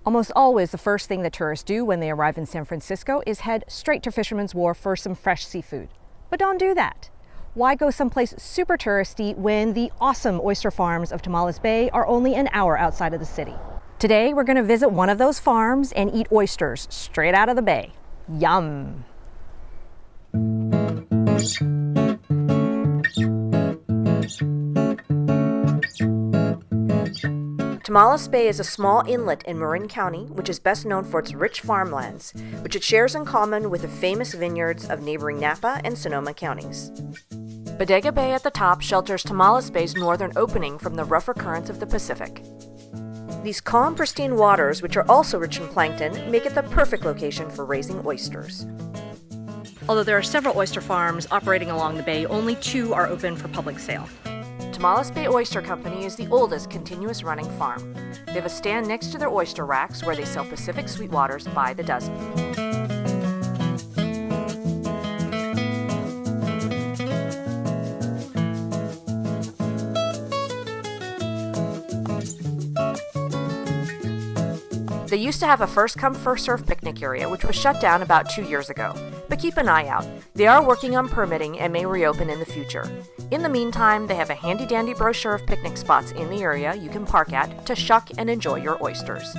Almost always the first thing that tourists do when they arrive in San Francisco is head straight to Fisherman's Wharf for some fresh seafood. But don't do that. Why go someplace super touristy when the awesome oyster farms of Tomales Bay are only an hour outside of the city? Today we're going to visit one of those farms and eat oysters straight out of the bay. Yum! Tomales Bay is a small inlet in Marin County, which is best known for its rich farmlands, which it shares in common with the famous vineyards of neighboring Napa and Sonoma counties. Bodega Bay at the top shelters Tomales Bay's northern opening from the rougher currents of the Pacific. These calm, pristine waters, which are also rich in plankton, make it the perfect location for raising oysters. Although there are several oyster farms operating along the bay, only 2 are open for public sale. Tomales Bay Oyster Company is the oldest continuous running farm. They have a stand next to their oyster racks where they sell Pacific sweetwaters by the dozen. They used to have a first-come, first-served picnic area, which was shut down about 2 years ago. But keep an eye out. They are working on permitting and may reopen in the future. In the meantime, they have a handy-dandy brochure of picnic spots in the area you can park at to shuck and enjoy your oysters.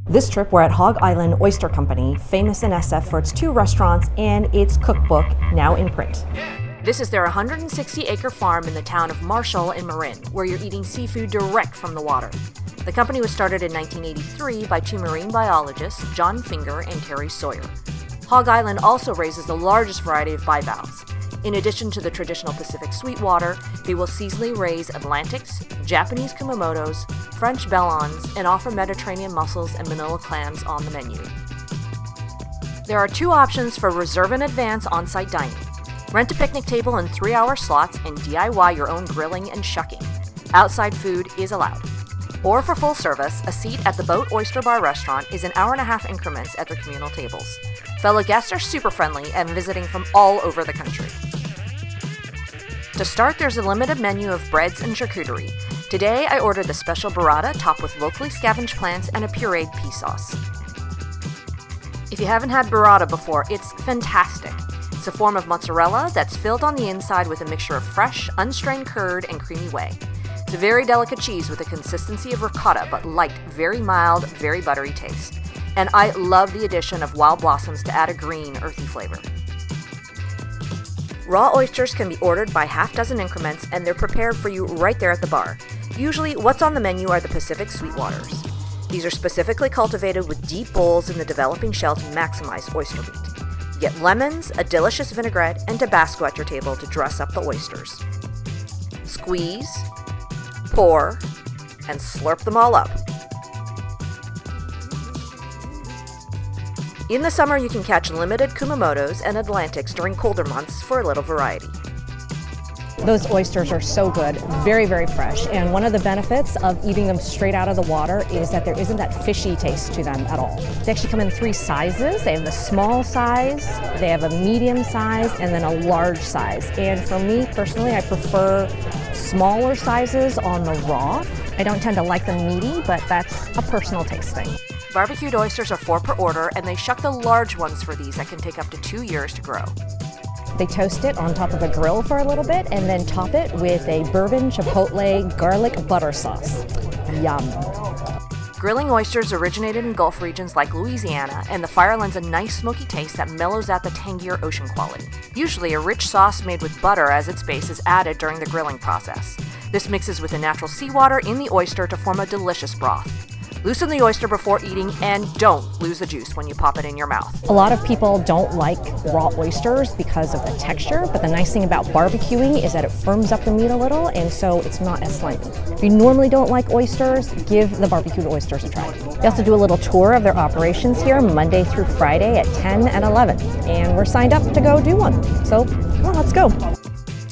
This trip, we're at Hog Island Oyster Company, famous in SF for its 2 restaurants and its cookbook, now in print. This is their 160-acre farm in the town of Marshall in Marin, where you're eating seafood direct from the water. The company was started in 1983 by 2 marine biologists, John Finger and Terry Sawyer. Hog Island also raises the largest variety of bivalves. In addition to the traditional Pacific sweetwater, they will seasonally raise Atlantics, Japanese Kumamotos, French bellons, and offer Mediterranean mussels and manila clams on the menu. There are 2 options for reserve in advance on-site dining. Rent a picnic table in 3-hour slots and DIY your own grilling and shucking. Outside food is allowed. Or for full service, a seat at the Boat Oyster Bar restaurant is an hour-and-a-half increments at their communal tables. Fellow guests are super friendly and visiting from all over the country. To start, there's a limited menu of breads and charcuterie. Today, I ordered the special burrata topped with locally scavenged plants and a pureed pea sauce. If you haven't had burrata before, it's fantastic. It's a form of mozzarella that's filled on the inside with a mixture of fresh, unstrained curd and creamy whey. It's a very delicate cheese with the consistency of ricotta, but light, very mild, very buttery taste. And I love the addition of wild blossoms to add a green, earthy flavor. Raw oysters can be ordered by half-dozen increments, and they're prepared for you right there at the bar. Usually, what's on the menu are the Pacific sweetwaters. These are specifically cultivated with deep bowls in the developing shell to maximize oyster meat. You get lemons, a delicious vinaigrette, and Tabasco at your table to dress up the oysters. Squeeze, pour, and slurp them all up. In the summer, you can catch limited Kumamotos and Atlantics during colder months for a little variety. Those oysters are so good, very, very fresh. And one of the benefits of eating them straight out of the water is that there isn't that fishy taste to them at all. They actually come in 3 sizes. They have the small size, they have a medium size, and then a large size. And for me, personally, I prefer smaller sizes on the raw. I don't tend to like them meaty, but that's a personal taste thing. Barbecued oysters are 4 per order, and they shuck the large ones for these that can take up to 2 years to grow. They toast it on top of a grill for a little bit and then top it with a bourbon chipotle garlic butter sauce. Yum. Grilling oysters originated in Gulf regions like Louisiana, and the fire lends a nice smoky taste that mellows out the tangier ocean quality. Usually a rich sauce made with butter as its base is added during the grilling process. This mixes with the natural seawater in the oyster to form a delicious broth. Loosen the oyster before eating, and don't lose the juice when you pop it in your mouth. A lot of people don't like raw oysters because of the texture, but the nice thing about barbecuing is that it firms up the meat a little, and so it's not as slimy. If you normally don't like oysters, give the barbecued oysters a try. They also do a little tour of their operations here Monday through Friday at 10 and 11, and we're signed up to go do one. So, come on, let's go.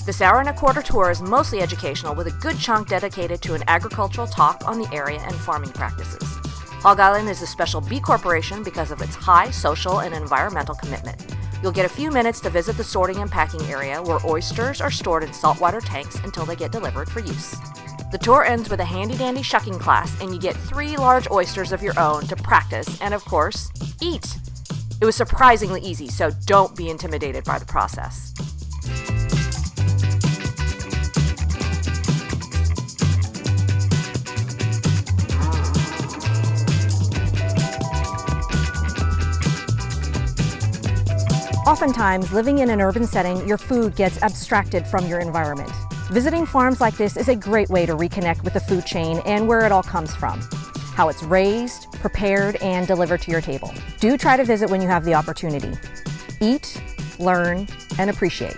This hour-and-a-quarter tour is mostly educational, with a good chunk dedicated to an agricultural talk on the area and farming practices. Hog Island is a special B Corporation because of its high social and environmental commitment. You'll get a few minutes to visit the sorting and packing area where oysters are stored in saltwater tanks until they get delivered for use. The tour ends with a handy-dandy shucking class, and you get 3 large oysters of your own to practice and, of course, eat. It was surprisingly easy, so don't be intimidated by the process. Oftentimes, living in an urban setting, your food gets abstracted from your environment. Visiting farms like this is a great way to reconnect with the food chain and where it all comes from, how it's raised, prepared, and delivered to your table. Do try to visit when you have the opportunity. Eat, learn, and appreciate.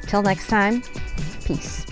Till next time, peace.